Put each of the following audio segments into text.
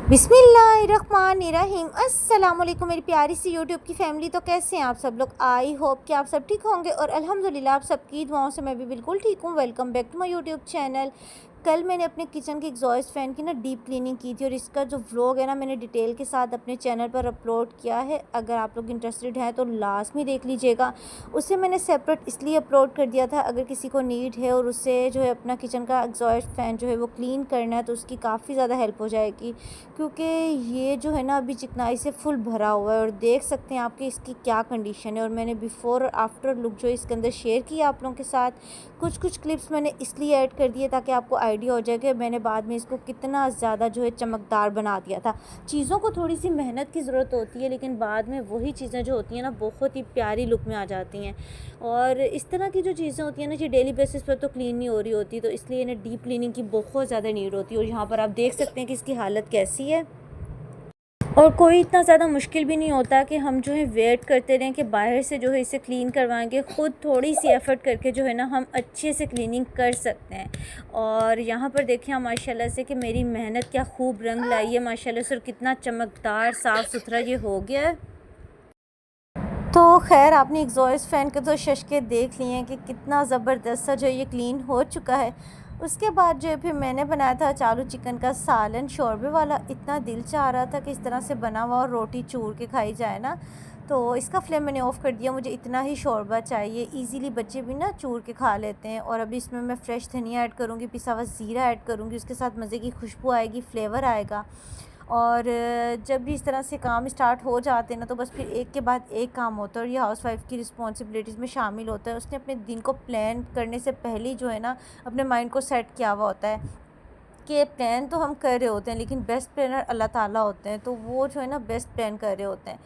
बिस्मिल्लाहिर्रहमानिर्रहीम। अस्सलाम वालेकुम मेरी प्यारी सी यूट्यूब की फ़ैमिली। तो कैसे हैं आप सब लोग? आई होप कि आप सब ठीक होंगे और अल्हम्दुलिल्लाह आप सबकी दुआओं से मैं भी बिल्कुल ठीक हूँ। Welcome back to my YouTube channel. कल मैंने अपने किचन की एग्जॉस्ट फ़ैन की ना डीप क्लीनिंग की थी और इसका जो व्लॉग है ना मैंने डिटेल के साथ अपने चैनल पर अपलोड किया है। अगर आप लोग इंटरेस्टेड हैं तो लास्ट में देख लीजिएगा। उसे मैंने सेपरेट इसलिए अपलोड कर दिया था, अगर किसी को नीड है और उसे जो है अपना किचन का एग्जॉस्ट फ़ैन जो है वो क्लीन करना है तो उसकी काफ़ी ज़्यादा हेल्प हो जाएगी। क्योंकि ये जो है ना अभी चिकनाई से फुल भरा हुआ है और देख सकते हैं आपकी इसकी क्या कंडीशन है। और मैंने बिफ़ोर और आफ्टर लुक जो इसके अंदर शेयर किया आप लोगों के साथ। कुछ क्लिप्स मैंने इसलिए ऐड कर दिए ताकि आपको आइडिया हो जाए कि मैंने बाद में इसको कितना ज़्यादा जो है चमकदार बना दिया था। चीज़ों को थोड़ी सी मेहनत की ज़रूरत होती है, लेकिन बाद में वही चीज़ें जो होती हैं ना बहुत ही प्यारी लुक में आ जाती हैं। और इस तरह की जो चीज़ें होती हैं ना, ये डेली बेसिस पर तो क्लीन नहीं हो रही होती, तो इसलिए इन्हें डीप क्लीनिंग की बहुत ज़्यादा नीड होती है। और यहाँ पर आप देख सकते हैं कि इसकी हालत कैसी है। और कोई इतना ज़्यादा मुश्किल भी नहीं होता कि हम जो है वेट करते रहें कि बाहर से जो है इसे क्लीन करवाएंगे। ख़ुद थोड़ी सी एफ़र्ट करके जो है ना हम अच्छे से क्लीनिंग कर सकते हैं। और यहाँ पर देखिए माशाल्लाह से कि मेरी मेहनत क्या खूब रंग लाई है माशाल्लाह से, और कितना चमकदार साफ़ सुथरा ये हो गया है। तो खैर आपने एग्जॉस्ट फ़ैन के तो शश देख लिए हैं कि कितना ज़बरदस्त सा जो ये क्लीन हो चुका है। उसके बाद जो है फिर मैंने बनाया था चालू चिकन का सालन शोरबे वाला। इतना दिल चाह रहा था कि इस तरह से बना हुआ और रोटी चूर के खाई जाए ना, तो इसका फ्लेम मैंने ऑफ़ कर दिया। मुझे इतना ही शोरबा चाहिए, इजीली बच्चे भी ना चूर के खा लेते हैं। और अभी इसमें मैं फ़्रेश धनिया ऐड करूँगी, पिसा हुआ ज़ीरा ऐड करूँगी, उसके साथ मज़े की खुशबू आएगी, फ्लेवर आएगा। और जब भी इस तरह से काम स्टार्ट हो जाते हैं ना तो बस फिर एक के बाद एक काम होता है और ये हाउसवाइफ की रिस्पॉन्सिबिलिटीज़ में शामिल होता है। उसने अपने दिन को प्लान करने से पहले ही जो है ना अपने माइंड को सेट किया हुआ होता है कि प्लान तो हम कर रहे होते हैं, लेकिन बेस्ट प्लानर अल्लाह ताला होते हैं, तो वो जो है ना बेस्ट प्लान कर रहे होते हैं।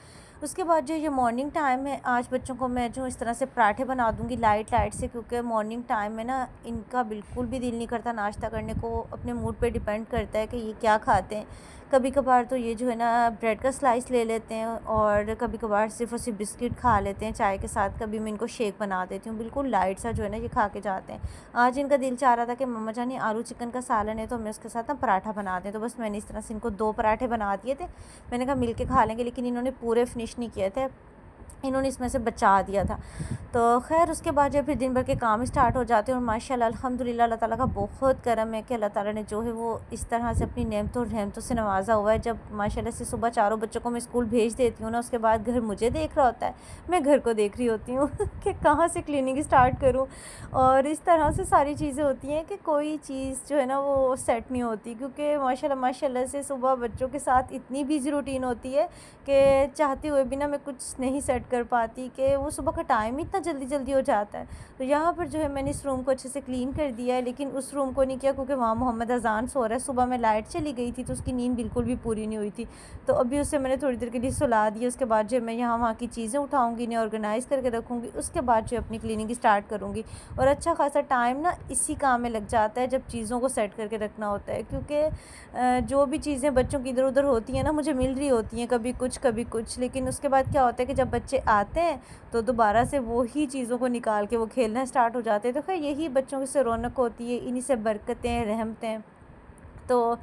उसके बाद जो ये मॉर्निंग टाइम है, आज बच्चों को मैं जो इस तरह से पराठे बना दूंगी लाइट लाइट से, क्योंकि मॉर्निंग टाइम में ना इनका बिल्कुल भी दिल नहीं करता नाश्ता करने को। अपने मूड पे डिपेंड करता है कि ये क्या खाते हैं। कभी कभार तो ये जो है ना ब्रेड का स्लाइस ले लेते हैं और कभी कभार सिर्फ और सिर्फ बिस्किट खा लेते हैं चाय के साथ। कभी मैं इनको शेक बना देती हूँ, बिल्कुल लाइट सा जो है ना ये खा के जाते हैं। आज इनका दिल चाह रहा था कि मम्मा जानी आलू चिकन का सालन है तो हमें उसके साथ ना पराठा बना दें, तो बस मैंने इस तरह से इनको 2 पराठे बना दिए थे। मैंने कहा मिल के खा लेंगे, लेकिन इन्होंने पूरे फिनिश नहीं किए थे, इन्होंने इसमें से बचा दिया था। तो खैर उसके बाद जब फिर दिन भर के काम स्टार्ट हो जाते हैं और माशाल्लाह अल्हम्दुलिल्लाह अल्लाह ताला का बहुत करम है कि अल्लाह ताला ने जो है वो इस तरह से अपनी नेमतों और रहमतों से नवाजा हुआ है। जब माशाल्लाह से सुबह चारों बच्चों को मैं स्कूल भेज देती हूँ ना, उसके बाद घर मुझे देख रहा होता है, मैं घर को देख रही होती हूँ कि कहाँ से क्लीनिंग स्टार्ट करूँ। और इस तरह से सारी चीज़ें होती हैं कि कोई चीज़ जो है ना वो सेट नहीं होती, क्योंकि माशाल्लाह माशाल्लाह से सुबह बच्चों के साथ इतनी बिज़ी रूटीन होती है कि चाहते हुए भी ना मैं कुछ नहीं सेट कर पाती, कि वो सुबह का टाइम ही इतना जल्दी जल्दी हो जाता है। तो यहाँ पर जो है मैंने इस रूम को अच्छे से क्लीन कर दिया है, लेकिन उस रूम को नहीं किया क्योंकि वहाँ मोहम्मद अजान सो रहा है। सुबह मैं लाइट चली गई थी तो उसकी नींद बिल्कुल भी पूरी नहीं हुई थी, तो अभी उसे मैंने थोड़ी देर के लिए सुला दिया। उसके बाद जो मैं यहाँ वहाँ की चीज़ें उठाऊँगी, इन्हें ऑर्गेनाइज़ करके रखूँगी, उसके बाद जो अपनी क्लीनिंग स्टार्ट करूँगी। और अच्छा खासा टाइम ना इसी काम में लग जाता है जब चीज़ों को सेट करके रखना होता है, क्योंकि जो भी चीज़ें बच्चों की इधर उधर होती हैं ना मुझे मिल रही होती हैं, कभी कुछ, लेकिन उसके बाद क्या होता है कि जब बच्चे आते हैं तो दोबारा से वो ही चीज़ों को निकाल के वो खेलना स्टार्ट हो जाते हैं। तो खैर यही बच्चों से रौनक होती है, इन्हीं से बरकतें रहमतें। तो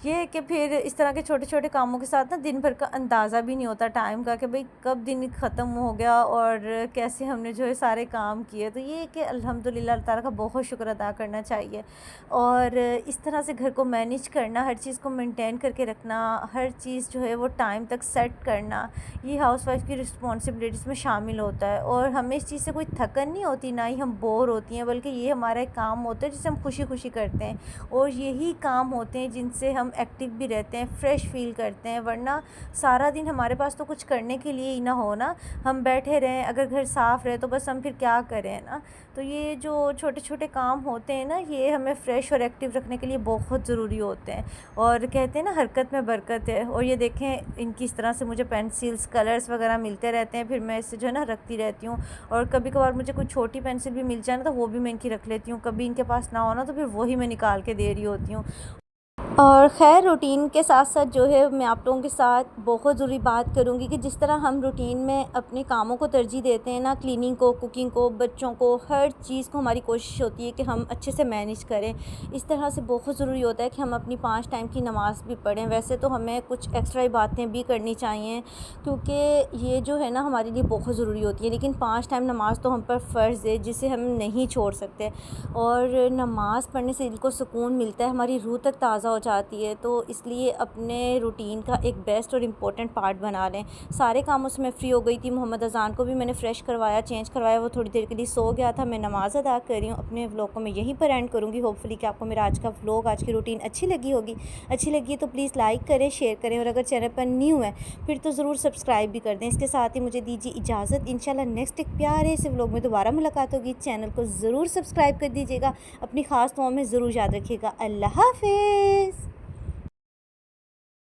ये है कि फिर इस तरह के छोटे छोटे कामों के साथ ना दिन भर का अंदाज़ा भी नहीं होता टाइम का, कि भाई कब दिन ख़त्म हो गया और कैसे हमने जो है सारे काम किए। तो ये है कि अल्हम्दुलिल्लाह अल्लाह ताला का बहुत शुक्र अदा करना चाहिए। और इस तरह से घर को मैनेज करना, हर चीज़ को मेंटेन करके रखना, हर चीज़ जो है वो टाइम तक सेट करना, ये हाउसवाइफ की रिस्पॉन्सिबिलिटीज़ में शामिल होता है। और हमें इस चीज़ से कोई थकन नहीं होती, ना ही हम बोर होती हैं, बल्कि ये हमारा एक काम होता है जिसे हम खुशी खुशी करते हैं। और यही काम होते हैं जिनसे हम एक्टिव भी रहते हैं, फ्रेश फील करते हैं। वरना सारा दिन हमारे पास तो कुछ करने के लिए ही ना हो ना, हम बैठे रहें, अगर घर साफ़ रहे तो बस हम फिर क्या करें ना। तो ये जो छोटे छोटे काम होते हैं ना, ये हमें फ्रेश और एक्टिव रखने के लिए बहुत ज़रूरी होते हैं। और कहते हैं ना हरकत में बरकत है। और ये देखें इनकी इस तरह से मुझे पेंसिल्स कलर्स वगैरह मिलते रहते हैं, फिर मैं इससे जो है ना रखती रहती हूँ। और कभी कभार मुझे कोई छोटी पेंसिल भी मिल जाए ना तो वो भी मैं इनकी रख लेती हूँ, कभी इनके पास ना हो ना तो फिर वही मैं निकाल के दे रही होती हूँ। और ख़ैर रूटीन के साथ साथ जो है मैं आप लोगों के साथ बहुत ज़रूरी बात करूँगी कि जिस तरह हम रूटीन में अपने कामों को तरजीह देते हैं ना, क्लीनिंग को, कुकिंग को, बच्चों को, हर चीज़ को हमारी कोशिश होती है कि हम अच्छे से मैनेज करें। इस तरह से बहुत ज़रूरी होता है कि हम अपनी 5 टाइम की नमाज़ भी पढ़ें। वैसे तो हमें कुछ एक्स्ट्रा इबादतें भी करनी चाहिए क्योंकि ये जो है ना हमारे लिए बहुत ज़रूरी होती है, लेकिन 5 टाइम नमाज़ तो हम पर फ़र्ज़ है जिसे हम नहीं छोड़ सकते। और नमाज़ पढ़ने से दिल को सुकून मिलता है, हमारी रूह तक ताज़ा हो जाती है। तो इसलिए अपने रूटीन का एक बेस्ट और इम्पोर्टेंट पार्ट बना लें। सारे कामों से मैं फ़्री हो गई थी, मोहम्मद अज़ान को भी मैंने फ़्रेश करवाया, चेंज करवाया, वो थोड़ी देर के लिए सो गया था। मैं नमाज़ अदा कर रही हूँ। अपने व्लॉग को मैं यहीं पर एंड करूँगी। होपफुली कि आपको मेरा आज का व्लॉग, आज की रूटीन अच्छी लगी होगी। अच्छी लगी है तो प्लीज़ लाइक करें, शेयर करें और अगर चैनल पर न्यू है फिर तो ज़रूर सब्सक्राइब भी कर दें। इसके साथ ही मुझे दीजिए इजाज़त। इंशाल्लाह नेक्स्ट एक प्यारे से व्लॉग में दोबारा मुलाकात होगी। चैनल को ज़रूर सब्सक्राइब कर दीजिएगा। अपनी ख़ास दुआओं में ज़रूर याद रखिएगा। अल्लाह हाफ़िज़।